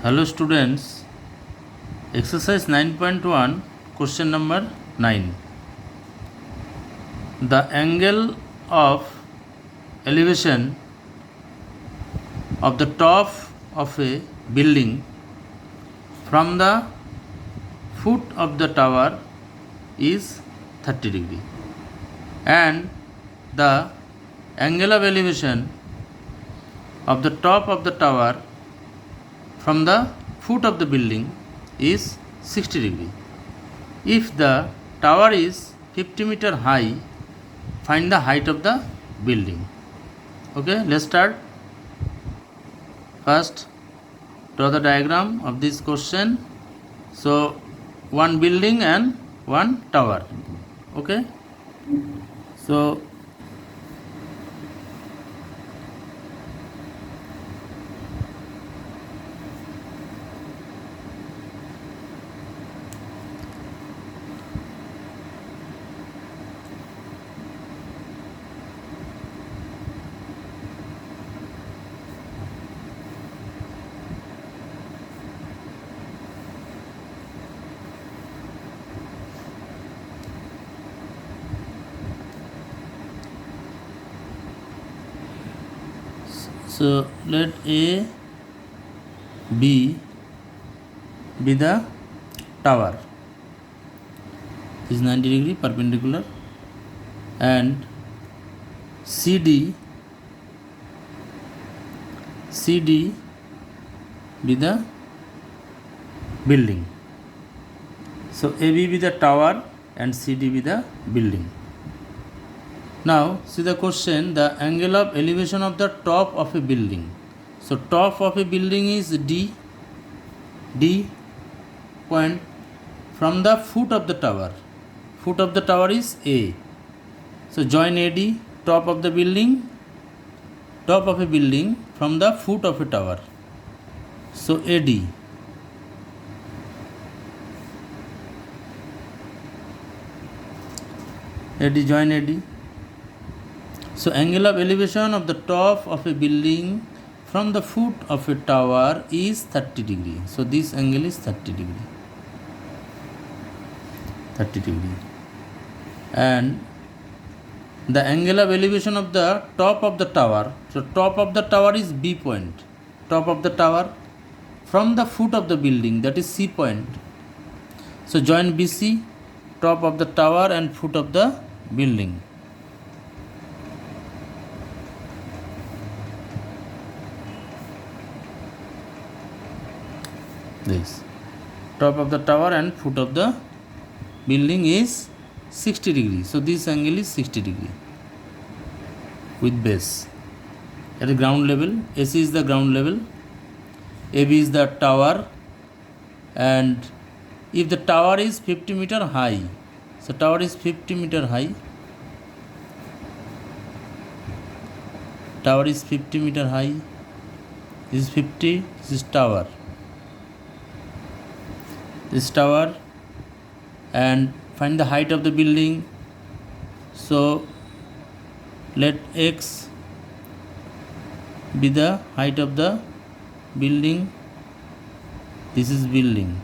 Hello students, exercise 9.1, question number 9. The angle of elevation of the top of a building from the foot of the tower is 30 degree, and the angle of elevation of the top of the tower from the foot of the building is 60 degree. If the tower is 50 meter high, find the height of the building. Okay, let's start. First, draw the diagram of this question. So, one building and one tower. Okay, so let A, B be the tower. This is 90 degree perpendicular, and CD be the building. So AB be the tower and CD be the building. Now see the question, the angle of elevation of the top of a building. So top of a building is D point from the foot of the tower. Foot of the tower is A. So join AD, top of the building, top of a building from the foot of a tower. So AD. Join AD. So angle of elevation of the top of a building from the foot of a tower is 30 degree. So this angle is 30 degree. 30 degree. And the angle of elevation of the top of the tower. So top of the tower is B point. Top of the tower from the foot of the building, that is C point. So join BC, top of the tower and foot of the building. This top of the tower and foot of the building is 60 degree. So this angle is 60 degree with base at the ground level. AC is the ground level, AB is the tower, and if the tower is 50 meter high, so tower is 50 meter high, tower is 50 meter high, this is 50, this is tower, this tower, and find the height of the building. So let X be the height of the building. This is building.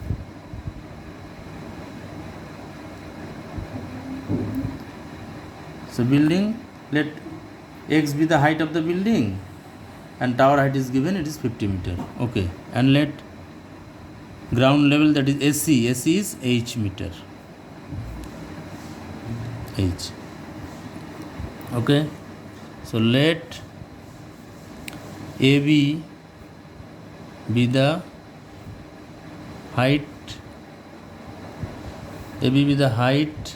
So building, let X be the height of the building, and tower height is given, it is 50 meter. Okay, and let ground level, that is AC is H meter. H. Okay, so let AB be the height, AB be the height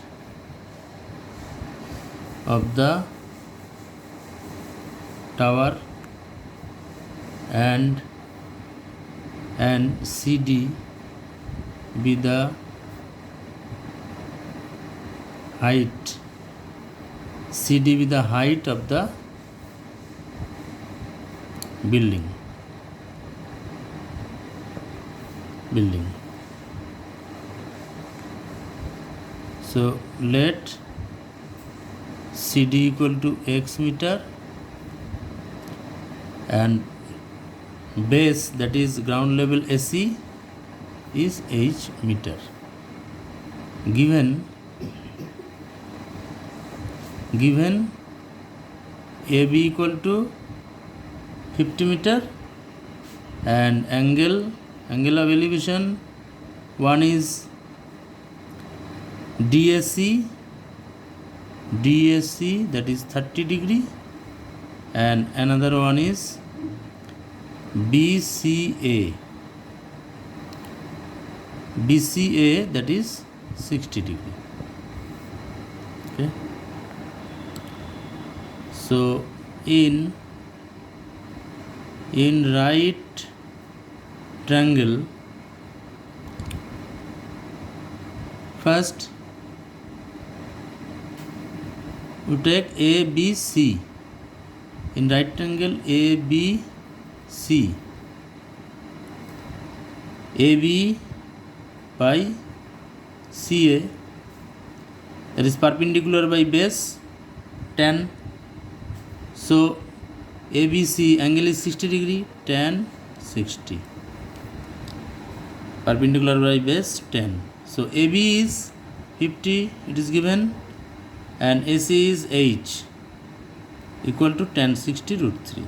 of the tower, and CD be the height, CD be the height of the building. So let CD equal to X meter and base, that is ground level AC, is H meter. Given AB equal to 50 meter and angle of elevation, one is DAC, that is 30 degree, and another one is BCA, that is 60 degree. Okay, so in right triangle, first you take ABC. In right triangle ABC, AB by CA, that is perpendicular by base 10. So ABC angle is 60 degree, tan 60, perpendicular by base 10. So AB is 50, it is given, and AC is H equal to tan 60 root 3.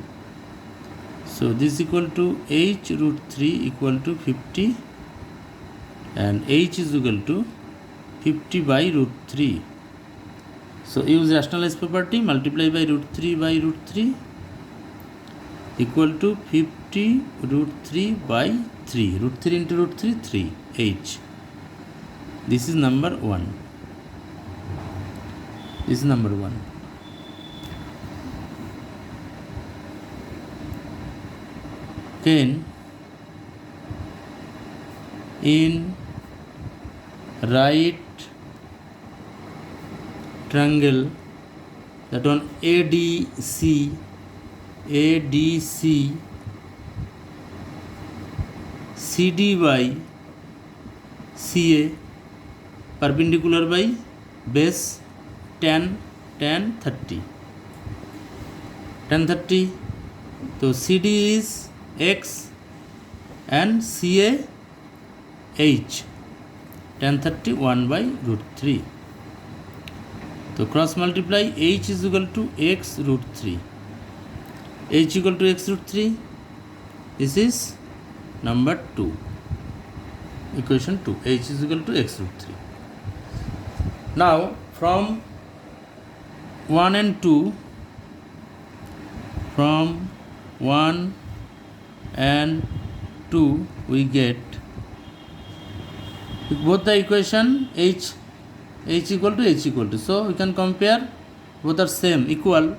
So this is equal to H root 3 equal to 50, and H is equal to 50 by root 3. So use rationalized property, multiply by root 3 by root 3 equal to 50 root 3 by 3. Root 3 into root 3, 3. H. This is number 1. This is number 1. Then in right triangle, that one ADC, CD by CA, perpendicular by base 10, tan 30. So CD is X and CA H, tan 30 1 by root 3. So cross multiply, H is equal to X root 3. H equal to X root 3. This is number 2. Equation 2. H is equal to X root 3. Now from 1 and 2, from 1 and 2 we get with both the equation H equal to. So we can compare, both are same, equal.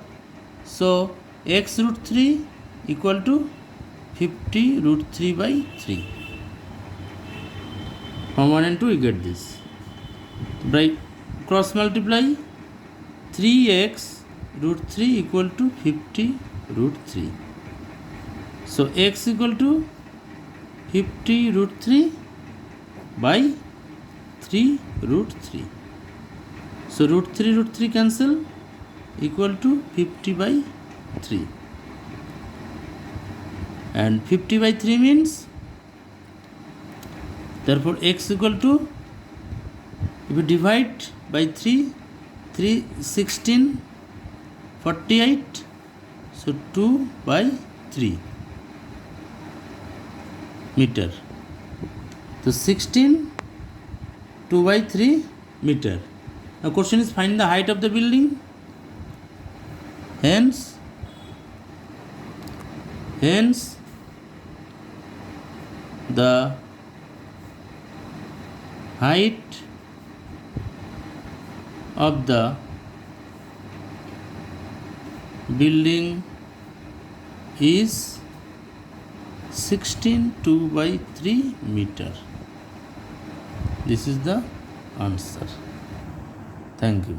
So X root 3 equal to 50 root 3 by 3. From 1 and 2 we get this. By cross multiply, 3x root 3 equal to 50 root 3. So x equal to 50 root 3 by 3 root 3. So root 3 cancel, equal to 50 by 3. And 50 by 3 means, therefore x equal to, if you divide by 3, 16, 48, so 2 by 3 meter. So 16, 2 by 3 meter. Now question is, find the height of the building. Hence the height of the building is 16 2 by 3 meter. This is the answer. Thank you.